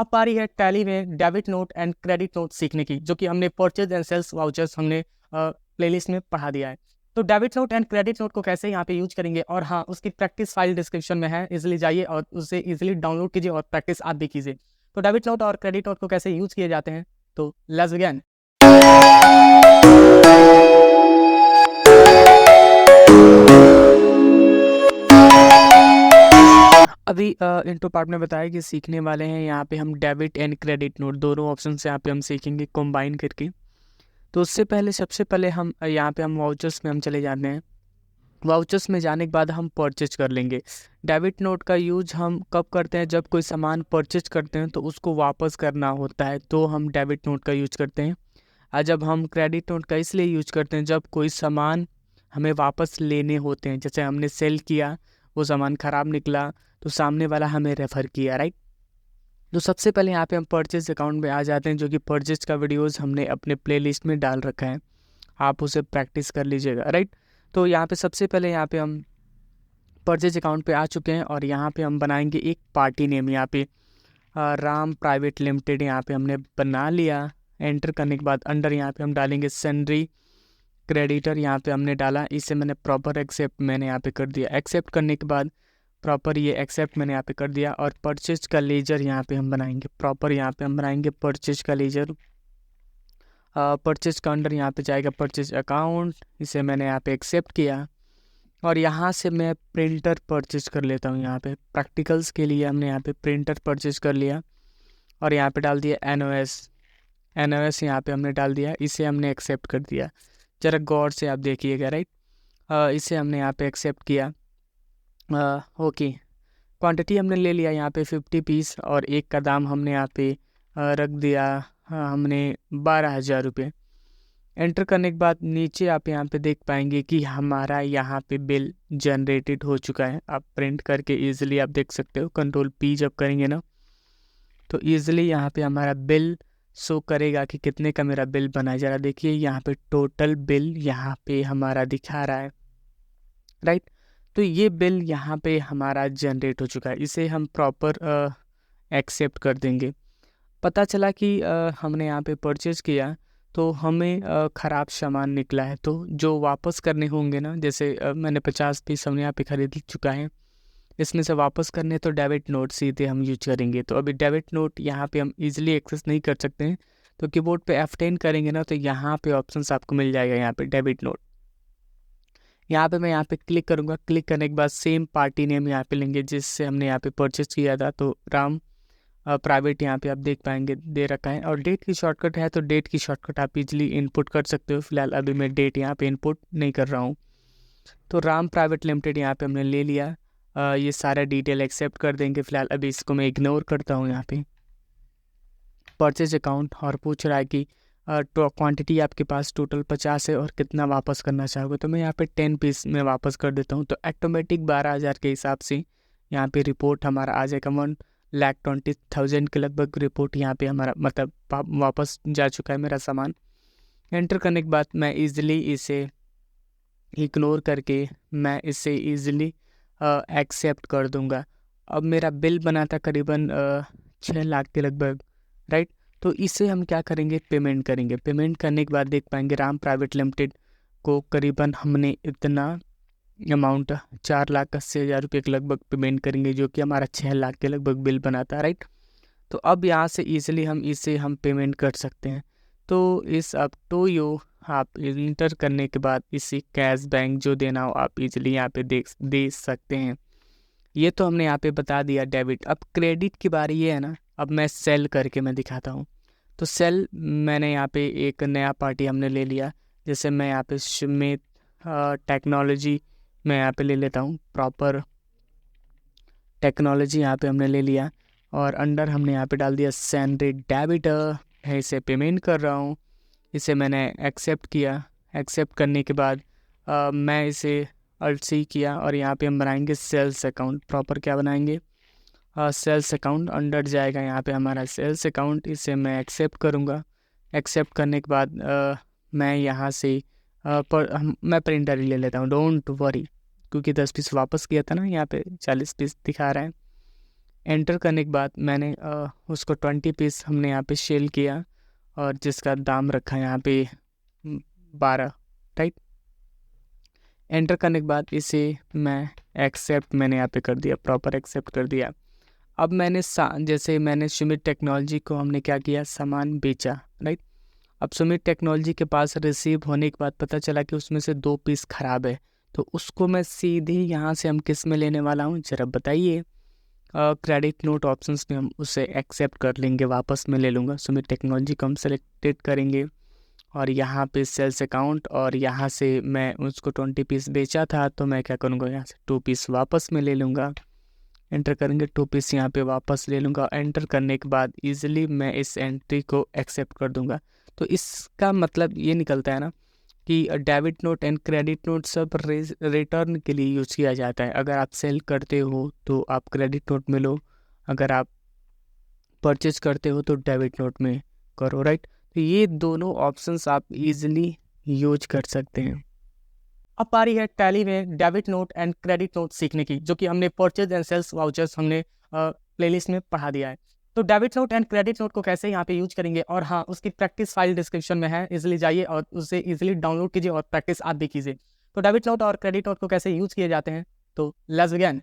अब पारी है टैली में debit note and credit note सीखने की, जो कि हमने परचेज एंड सेल्स वाउचर्स हमने प्लेलिस्ट में पढ़ा दिया है। तो debit note and credit note को कैसे यहाँ पे यूज करेंगे, और हाँ, उसकी प्रैक्टिस फाइल डिस्क्रिप्शन में है, इजिली जाइए और उसे इजिली डाउनलोड कीजिए और प्रैक्टिस आप भी कीजिए। तो डेबिट नोट और क्रेडिट नोट को कैसे यूज किए जाते हैं, तो लेट्स बिगिन। अभी इंट्रो पार्ट में बताया कि सीखने वाले हैं यहाँ पे हम डेबिट एंड क्रेडिट नोट दोनों ऑप्शन से यहाँ पे हम सीखेंगे कंबाइन करके। तो उससे पहले सबसे पहले हम यहाँ पे हम वाउचर्स में हम चले जाते हैं। वाउचर्स में जाने के बाद हम परचेज कर लेंगे। डेबिट नोट का यूज हम कब करते हैं, जब कोई सामान परचेज करते हैं तो उसको वापस करना होता है, तो हम डेबिट नोट का यूज करते हैं। और जब हम क्रेडिट नोट का इसलिए यूज करते हैं जब कोई सामान हमें वापस लेने होते हैं, जैसे हमने सेल किया, वो सामान ख़राब निकला तो सामने वाला हमें रेफ़र किया, राइट। तो सबसे पहले यहाँ पे हम परचेज अकाउंट में आ जाते हैं, जो कि परचेज का वीडियोस हमने अपने प्लेलिस्ट में डाल रखा है, आप उसे प्रैक्टिस कर लीजिएगा, राइट। तो यहाँ पे सबसे पहले यहाँ पे हम परचेज अकाउंट पे आ चुके हैं और यहाँ पे हम बनाएंगे एक पार्टी नेम। यहाँ पे राम प्राइवेट लिमिटेड यहाँ पे हमने बना लिया। एंटर करने के बाद अंडर यहाँ पे हम डालेंगे सन्ड्री क्रेडिटर, यहाँ पे हमने डाला, इसे मैंने प्रॉपर एक्सेप्ट मैंने यहाँ पे कर दिया। एक्सेप्ट करने के बाद प्रॉपर ये एक्सेप्ट मैंने यहाँ पे कर दिया। और परचेज का लेजर यहाँ पे हम बनाएंगे, प्रॉपर यहाँ पे हम बनाएंगे परचेज का लेजर। परचेज का अंडर यहाँ पे जाएगा परचेज अकाउंट, इसे मैंने यहाँ पे एक्सेप्ट किया। और यहाँ से मैं प्रिंटर परचेज कर लेता हूँ। यहाँ पे प्रैक्टिकल्स के लिए हमने यहाँ पे प्रिंटर परचेज कर लिया और यहाँ पे डाल दिया एनओएस यहाँ पे हमने डाल दिया, इसे हमने एक्सेप्ट कर दिया। ज़रा गौर से आप देखिएगा, राइट। इसे हमने यहाँ पे एक्सेप्ट किया। ओके, क्वांटिटी हमने ले लिया यहाँ पे 50 पीस और एक का दाम हमने यहाँ पे रख दिया हमने 12,000 रुपये। एंटर करने के बाद नीचे आप यहाँ पे देख पाएंगे कि हमारा यहाँ पे बिल जनरेटेड हो चुका है। आप प्रिंट करके इजीली आप देख सकते हो, कंट्रोल पी जब करेंगे ना तो इजीली यहाँ पे हमारा बिल शो करेगा कि कितने का मेरा बिल बना है। ज़रा देखिए यहाँ पे टोटल बिल यहाँ पे हमारा दिखा रहा है, राइट। तो ये बिल यहाँ पे हमारा जनरेट हो चुका है, इसे हम प्रॉपर एक्सेप्ट कर देंगे। पता चला कि हमने यहाँ पे परचेज किया तो हमें ख़राब सामान निकला है, तो जो वापस करने होंगे ना, जैसे मैंने 50 पीस हमने यहाँ पे ख़रीद चुका है, इसमें से वापस करने तो डेबिट नोट सीधे हम यूज करेंगे। तो अभी डेबिट नोट यहाँ पे हम इजीली एक्सेस नहीं कर सकते हैं, तो कीबोर्ड पे F10 करेंगे ना तो यहाँ पे ऑप्शंस आपको मिल जाएगा, यहाँ पे डेबिट नोट। यहाँ पे मैं यहाँ पे क्लिक करूँगा, क्लिक करने के बाद सेम पार्टी नेम यहाँ पे लेंगे जिससे हमने यहाँ पे परचेज किया था, तो राम प्राइवेट यहाँ पे आप देख पाएंगे दे रखा है। और डेट की शॉर्टकट है तो डेट की शॉर्टकट आप इजली इनपुट कर सकते हो। फिलहाल अभी मैं डेट यहाँ पे इनपुट नहीं कर रहा हूँ। तो राम प्राइवेट लिमिटेड यहाँ पे हमने ले लिया। ये सारा डिटेल एक्सेप्ट कर देंगे। फिलहाल अभी इसको मैं इग्नोर करता हूँ। यहाँ पे परचेज अकाउंट और पूछ रहा है कि तो क्वांटिटी आपके पास टोटल 50 है और कितना वापस करना चाहोगे, तो मैं यहाँ पे 10 पीस में वापस कर देता हूँ। तो ऑटोमेटिक 12,000 के हिसाब से यहाँ पे रिपोर्ट हमारा आ जाएगा। 1,20,000 के लगभग रिपोर्ट यहाँ पे हमारा मतलब वापस जा चुका है मेरा सामान। एंटर करने के बाद मैं इजीली इसे इग्नोर करके मैं इसे इजीली एक्सेप्ट कर दूंगा। अब मेरा बिल बना था करीबन 6 लाख के लगभग, राइट। तो इसे हम क्या करेंगे, पेमेंट करेंगे। पेमेंट करने के बाद देख पाएंगे राम प्राइवेट लिमिटेड को करीबन हमने इतना अमाउंट 4,80,000 रुपये के लगभग पेमेंट करेंगे, जो कि हमारा 6 लाख के लगभग बिल बनाता है, राइट। तो अब यहाँ से इजीली हम इसे हम पेमेंट कर सकते हैं। तो इस अप टू यू आप इंटर करने के बाद इसी कैश बैंक जो देना हो आप इजीली यहाँ पे दे सकते हैं। ये तो हमने यहाँ पे बता दिया डेबिट। अब क्रेडिट की बारी ये है ना, अब मैं सेल करके मैं दिखाता हूँ। तो सेल मैंने यहाँ पे एक नया पार्टी हमने ले लिया, जैसे मैं यहाँ पे सुमित टेक्नोलॉजी मैं यहाँ पे ले लेता हूँ। प्रॉपर टेक्नोलॉजी यहाँ पे हमने ले लिया और अंडर हमने यहाँ पे डाल दिया सैलरी डेबिट है, इसे पेमेंट कर रहा हूँ। इसे मैंने एक्सेप्ट किया। एक्सेप्ट करने के बाद मैं इसे अल्ट सी किया और यहाँ पे हम बनाएंगे सेल्स अकाउंट। प्रॉपर क्या बनाएंगे, सेल्स अकाउंट। अंडर जाएगा यहाँ पे हमारा सेल्स अकाउंट, इसे मैं एक्सेप्ट करूँगा। एक्सेप्ट करने के बाद मैं यहाँ से मैं प्रिंटर ही ले लेता हूँ, डोंट वरी, क्योंकि 10 पीस वापस किया था ना, यहाँ पे 40 पीस दिखा रहा है। एंटर करने के बाद मैंने उसको 20 पीस हमने यहाँ पे सेल किया और जिसका दाम रखा यहाँ पे 12, राइट। एंटर करने के बाद इसे मैं एक्सेप्ट मैंने यहाँ पे कर दिया, प्रॉपर एक्सेप्ट कर दिया। अब मैंने जैसे मैंने सुमित टेक्नोलॉजी को हमने क्या किया, सामान बेचा, राइट। अब सुमित टेक्नोलॉजी के पास रिसीव होने के बाद पता चला कि उसमें से 2 पीस ख़राब है, तो उसको मैं सीधे यहाँ से हम किस में लेने वाला हूँ ज़रा बताइए। क्रेडिट नोट ऑप्शंस में हम उसे एक्सेप्ट कर लेंगे, वापस में ले लूँगा। सुमित टेक्नोलॉजी को हम सेलेक्टेड करेंगे और यहाँ पे सेल्स अकाउंट, और यहाँ से मैं उसको 20 पीस बेचा था तो मैं क्या करूँगा, यहाँ से 2 पीस वापस में ले लूँगा। एंटर करेंगे, 2 पीस यहाँ पे वापस ले लूँगा। एंटर करने के बाद इजीली मैं इस एंट्री को एक्सेप्ट कर दूँगा। तो इसका मतलब ये निकलता है ना कि debit note and credit note सब रिटर्न के लिए यूज़ किया जाता है। अगर आप सेल करते हो तो आप क्रेडिट नोट में लो, अगर आप परचेज करते हो तो डेबिट नोट में करो, राइट। तो ये दोनों ऑप्शंस आप इजीली यूज कर सकते हैं। अब पारी है टैली में debit note and credit note सीखने की, जो कि हमने परचेज एंड सेल्स वाउचर्स हमने प्लेलिस्ट में पढ़ा दिया है। तो debit note and credit note को कैसे यहाँ पे यूज करेंगे, और हाँ उसकी प्रैक्टिस फाइल डिस्क्रिप्शन में है, इजीली जाइए और उसे इजीली डाउनलोड कीजिए और प्रैक्टिस आप भी कीजिए। तो डेबिट नोट और क्रेडिट नोट को कैसे यूज किए जाते हैं, तो लेट्स बिगिन।